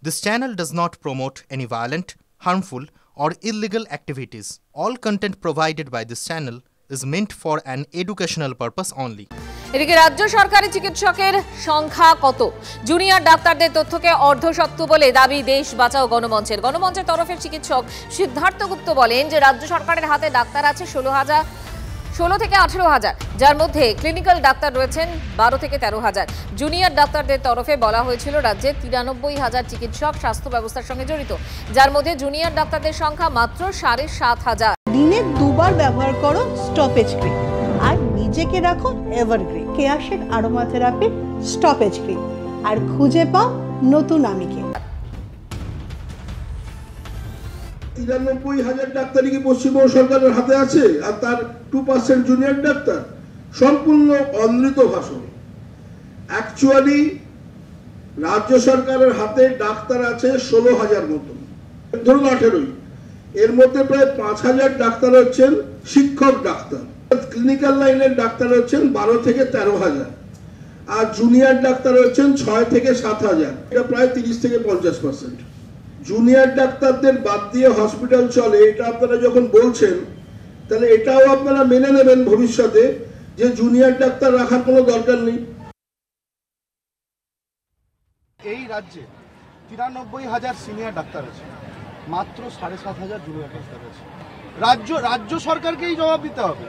This channel does not promote any violent, harmful, or illegal activities. All content provided by this channel is meant for an educational purpose only. এদিকে রাজ্য সরকারি চিকিৎসকের সংখ্যা কত? Junior ডাক্তারদের তথ্যকে অর্ধসত্য বলে দাবি দেশ বাঁচাও গণমঞ্চের তরফের চিকিৎসক সিদ্ধার্থ গুপ্ত বলেন যে রাজ্য সরকারের হাতে ডাক্তার আছে 16 থেকে 18,000, যার মধ্যে ক্লিনিক্যাল ডাক্তার রয়েছেন 12 থেকে 13,000। জুনিয়র ডাক্তারদের তরফে বলা হয়েছিল রাজ্যে 93,000 চিকিৎসক স্বাস্থ্য ব্যবস্থার সঙ্গে জড়িত, যার মধ্যে জুনিয়র ডাক্তারদের সংখ্যা মাত্র 7,500। দিনে দুবার ব্যবহার করো স্টপেজ ক্রিম আর নিজেকে রাখো evergreen Keya Seth aroma therapy stoppage cream আর খুঁজে পাও নতুন আমিকে। 93,000 ডাক্তারই কি পশ্চিমবঙ্গ সরকারের হাতে আছে? আর তার 2% জুনিয়র ডাক্তার? সম্পূর্ণ অমৃত ভাষণ। অ্যাকচুয়ালি রাজ্য সরকারের হাতে ডাক্তার আছে 16,000 মতো, ধরুন 18। এর মধ্যে প্রায় 5,000 ডাক্তার হচ্ছেন শিক্ষক ডাক্তার, ক্লিনিক্যাল লাইনের ডাক্তার হচ্ছেন 12 থেকে 13,000, আর জুনিয়র ডাক্তার হচ্ছেন 6 থেকে 7,000। এটা প্রায় 30 থেকে 50%। জুনিয়র ডাক্তারদের বাদ দিয়ে হসপিটাল চলে, এটা আপনারা যখন বলছেন তাহলে এটাও আপনারা মেনে নেবেন ভবিষ্যতে যে জুনিয়র ডাক্তার রাখার কোনো দরকার নেই। এই রাজ্যে 93,000 সিনিয়র ডাক্তার আছে, মাত্র 7,500 জুনিয়র ডাক্তার আছে। রাজ্য সরকারকেই জবাব দিতে হবে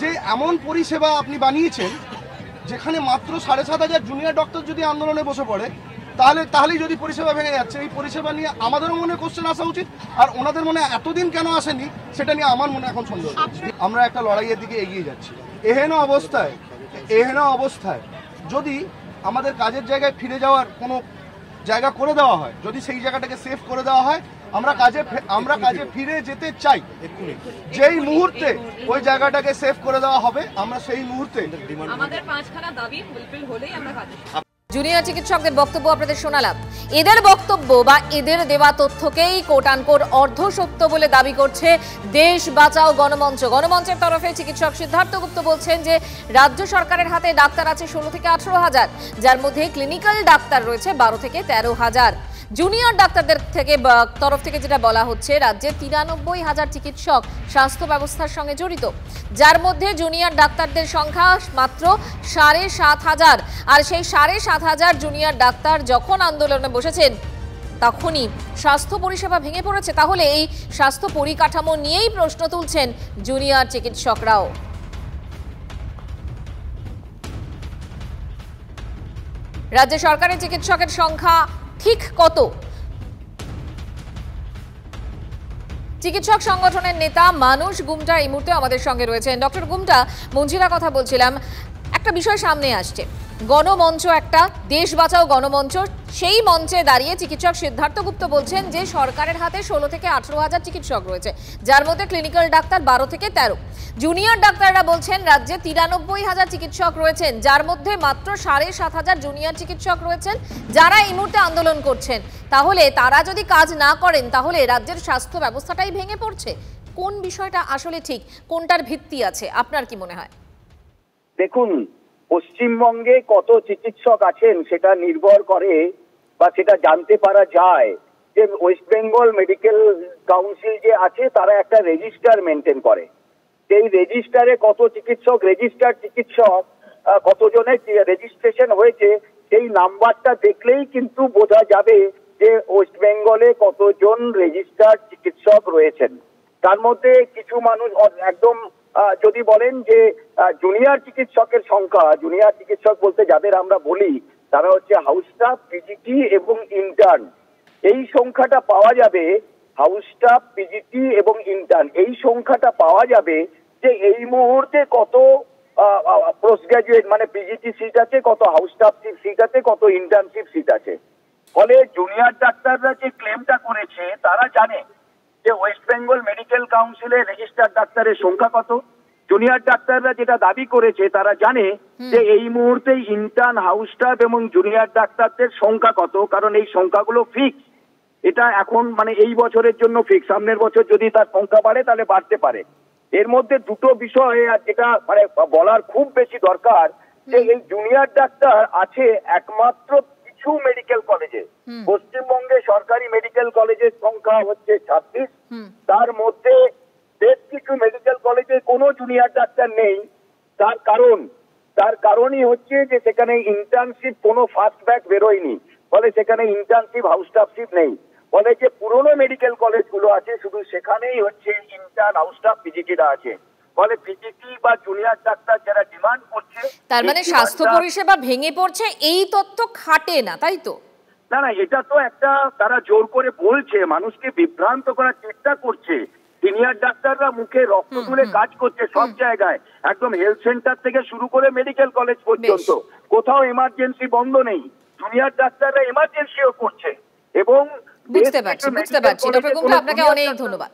যে এমন পরিষেবা আপনি বানিয়েছেন যেখানে মাত্র 7,500 জুনিয়র ডক্টর যদি আন্দোলনে বসে পড়ে তাহলেই যদি পরিষেবা ভেঙে যাচ্ছে। এই পরিষেবা নিয়ে আমাদেরও মনে কোশ্চেন আসা উচিত, আর ওনাদের মনে এতদিন কেন আসেনি সেটা নিয়ে আমার মনে এখন সন্দেহ। আমরা একটা লড়াইয়ের দিকে এগিয়ে যাচ্ছি। এহেন অবস্থায় যদি আমাদের কাজের জায়গায় ফিরে যাওয়ার কোনো জায়গা করে দেওয়া হয়, যদি সেই জায়গাটাকে সেভ করে দেওয়া হয়, আমরা কাজে ফিরে যেতে চাই। যেই মুহূর্তে ওই জায়গাটাকে সেভ করে দেওয়া হবে, আমরা সেই মুহূর্তে আমাদের 5খানা দাবি ফুলফিল হলেই আমরা কাজে। জুনিয়র চিকিৎসকদের বক্তব্য আপনাদের শোনালাম। এদের বক্তব্য বা এদের দেওয়া তথ্যকেই কোট আনকোট অর্ধসত্য বলে দাবি করছে দেশ বাঁচাও গণমঞ্চের তরফে চিকিৎসক সিদ্ধার্থ গুপ্ত বলছেন যে রাজ্য সরকারের হাতে ডাক্তার আছে 16 থেকে 18,000, যার মধ্যে ক্লিনিক্যাল ডাক্তার রয়েছে 12 থেকে 13,000। জুনিয়র ডাক্তারদের তরফ থেকে যেটা বলা হচ্ছে রাজ্যে 93,000 চিকিৎসক স্বাস্থ্য ব্যবস্থার সঙ্গে জড়িত, যার মধ্যে জুনিয়র ডাক্তারদের সংখ্যা মাত্র 7,500। আর সেই 7,500 জুনিয়র ডাক্তার যখন আন্দোলনে বসেছেন তখনই স্বাস্থ্য পরিষেবা ভেঙে পড়েছে। তাহলে এই স্বাস্থ্য পরিকাঠামো নিয়েই প্রশ্ন তুলছেন জুনিয়র চিকিৎসকরাও। রাজ্যে সরকারি চিকিৎসকের সংখ্যা ঠিক কত? চিকিৎসক সংগঠনের নেতা মানুষ গুমটা এই মুহূর্তে আমাদের সঙ্গে রয়েছেন। ডক্টর গুমটা, মঞ্জিরা কথা বলছিলাম, একটা বিষয় সামনে আসছে, গণমঞ্চ, একটা দেশ বাঁচাও গণমঞ্চ, সেই মঞ্চে দাঁড়িয়ে চিকিৎসক সিদ্ধার্থ গুপ্ত বলছেন যে সরকারের হাতে 16 থেকে 18,000 চিকিৎসক রয়েছে, যার মধ্যে ক্লিনিক্যাল ডাক্তার 12 থেকে 13। জুনিয়র ডাক্তাররা বলছেন রাজ্যে 93,000 চিকিৎসক রয়েছেন, যার মধ্যে মাত্র 7,500 জুনিয়র চিকিৎসক রয়েছেন যারা এই মুহূর্তে আন্দোলন করছেন। তাহলে তারা যদি কাজ না করেন তাহলে রাজ্যের স্বাস্থ্য ব্যবস্থাটাই ভেঙে পড়ছে। কোন বিষয়টা আসলে ঠিক, কোনটার ভিত্তি আছে, আপনার কি মনে হয়? দেখুন, পশ্চিমবঙ্গে কত চিকিৎসক আছেন সেটা নির্ভর করে বা সেটা জানতে পারা যায় যে ওয়েস্ট বেঙ্গল মেডিকেল কাউন্সিল যে আছে তারা একটা রেজিস্টার মেনটেন করে। সেই রেজিস্টারে কত চিকিৎসক, রেজিস্টার্ড চিকিৎসক কতজনের রেজিস্ট্রেশন হয়েছে সেই নাম্বারটা দেখলেই কিন্তু বোঝা যাবে যে ওয়েস্ট বেঙ্গলে কতজন রেজিস্টার্ড চিকিৎসক রয়েছেন। তার মধ্যে কিছু মানুষ একদম যদি বলেন যে জুনিয়র চিকিৎসকের সংখ্যা, জুনিয়র চিকিৎসক বলতে যাদের আমরা বলি তারা হচ্ছে হাউস স্টাফ, পিজিটি এবং ইন্টার্ন। এই সংখ্যাটা পাওয়া যাবে, হাউস স্টাফ, পিজিটি এবং ইন্টার্ন, এই সংখ্যাটা পাওয়া যাবে যে এই মুহূর্তে কত পোস্ট গ্রাজুয়েট মানে পিজিটি সিট আছে, কত হাউস স্টাফ সিট আছে, কত ইন্টার্নশিপ সিট আছে। ফলে জুনিয়র ডাক্তাররা যে ক্লেমটা করেছে তারা জানে যে ওয়েস্ট বেঙ্গল মেডিকেল কাউন্সিলে রেজিস্টার্ড ডাক্তারের সংখ্যা কত। জুনিয়র ডাক্তাররা যেটা দাবি করেছে তারা জানে যে এই মুহূর্তে ইন্টার্ন, হাউস স্টাফ এবং জুনিয়র ডাক্তারদের সংখ্যা কত, কারণ এই সংখ্যাগুলো ফিক্স। এটা এখন মানে এই বছরের জন্য ফিক্স, সামনের বছর যদি তার সংখ্যা বাড়ে তাহলে বাড়তে পারে। এর মধ্যে দুটো বিষয় যেটা মানে বলার খুব বেশি দরকার যে এই জুনিয়র ডাক্তার আছে একমাত্র কিছু কিছু মেডিকেল কলেজে, পশ্চিমবঙ্গে সরকারি মেডিকেল কলেজের সংখ্যা হচ্ছে 26, তার মধ্যে বেশ কিছু মেডিকেল কলেজে কোনো জুনিয়র ডাক্তার নেই। তার কারণই হচ্ছে যে সেখানে ইন্টার্নশিপ কোনো ফার্স্ট ব্যাচ বেরোয়নি, ফলে সেখানে ইন্টার্নশিপ হাউস স্টাফশিপ নেই। ফলে যে পুরনো মেডিকেল কলেজগুলো আছে শুধু সেখানেই হচ্ছে ইন্টার্ন হাউস স্টাফ পিজিটিরা আছে। ফলে পিজিটি বা জুনিয়র ডাক্তার যারা ডিমান্ড করছে, তার মানে স্বাস্থ্য পরিষেবা ভেঙে পড়ছে, এই তথ্য খাটে না, তাই তো? না, এটা তো একটা তারা জোর করে বলছে, মানুষকে বিভ্রান্ত করার চেষ্টা করছে। সিনিয়র ডাক্তাররা মুখে রক্ত তুলে কাজ করছে সব জায়গায়, একদম হেলথ সেন্টার থেকে শুরু করে মেডিকেল কলেজ পর্যন্ত, কোথাও এমার্জেন্সি বন্ধ নেই। জুনিয়র ডাক্তাররা এমার্জেন্সিও করছে এবং বুঝতে পারছি। ডক্টর গুমটা, আপনাকে অনেক ধন্যবাদ।